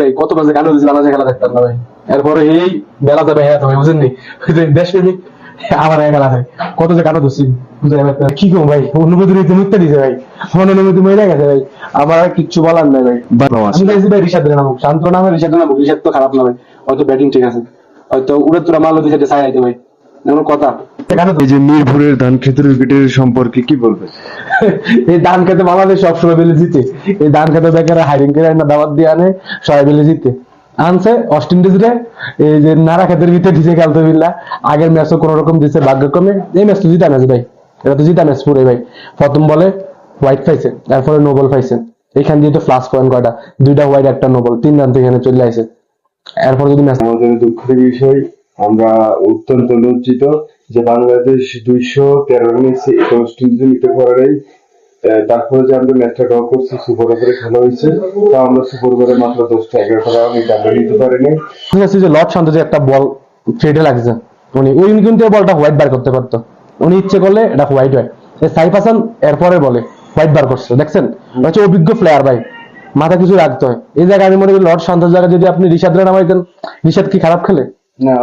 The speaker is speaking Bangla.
ভাই কত বাজে গান দিয়েছিল আমাদের খেলা দেখতাম না ভাই। এরপরে এই বেলা যাবে হ্যাঁ তুমি বুঝেননি দেশপ্রেমিক আমার খেলা হয় কত যে গান দিচ্ছি কি করবো ভাই অনুভূতি রয়েছে মুক্তি দিছে ভাই আমার অনুভূতি মরে গেছে ভাই আমার আর কিচ্ছু বলার নাই ভাই। আমি চাইছি ভাই রিশাদের নামুক শান্ত নামে রিশাদের নামুক রিশাদ তো খারাপ না ভাই হয়তো ব্যাটিং ঠিক আছে হয়তো উড়ে তোরা মারলো দুই সাইডে ছাই আইতে ভাই এমন কথা। এই যে মিরপুরের ধান ক্ষেতের উইকেটের সম্পর্কে কি বলবে? এই ধান খেতে বাংলাদেশ সবসময় বেলে জিতে এই ধান খেতে বেকার হাইরিং করে না দাওয়াত দিয়ে আনে সবাই বেলে জিতে আনছে ওয়েস্ট ইন্ডিজরে এই যে নারা খেতের ভিতরে ঢিসে খেলতে বিল্লা আগের ম্যাচও কোন রকম দিচ্ছে ভাগ্যক্রমে এই ম্যাচ তো জিতা ম্যাচ ভাই এটা তো জিতা ম্যাচ পুরো ভাই প্রথম বলে হোয়াইট পাইছে তারপরে নো বল পাইছে এখান দিয়ে তো ফ্লাশ পয়েন্ট কয়টা দুইটা হোয়াইট একটা নো বল 3 রান থেকে এখানে চলে আসে এরপর যদি ম্যাচ আমাদের দুঃখের বিষয় আমরা অত্যন্ত লজ্জিত যে বাংলাদেশ 213 রানে ওয়েস্ট ইন্ডিজ নিতে পারে নাই। তারপরে যে আমরা ম্যাচটা ড্র করছি সুপার ওভারে খেলা হয়েছে তা আমরা সুপার ওভারে মাত্র 10টা 11টা রান আমরা নিতে পারিনি। ঠিক আছে যে লর্ড শান্ত যে একটা বল ফেটে লাগছে উনি কিন্তু এই বলটা হোয়াইট বার করতে পারতো উনি ইচ্ছে করলে এটা হোয়াইট হয় সাইফ হাসান এরপরে বলে হোয়াইট বার করছে দেখছেন হচ্ছে অভিজ্ঞ প্লেয়ার ভাই মাথা কিছু রাখতে হয় এই জায়গায় আমি মনে করি লর্ড শান্তের জায়গায় যদি আপনি রিশাদরে নামাইতেন রিশাদ কি খারাপ খেলে না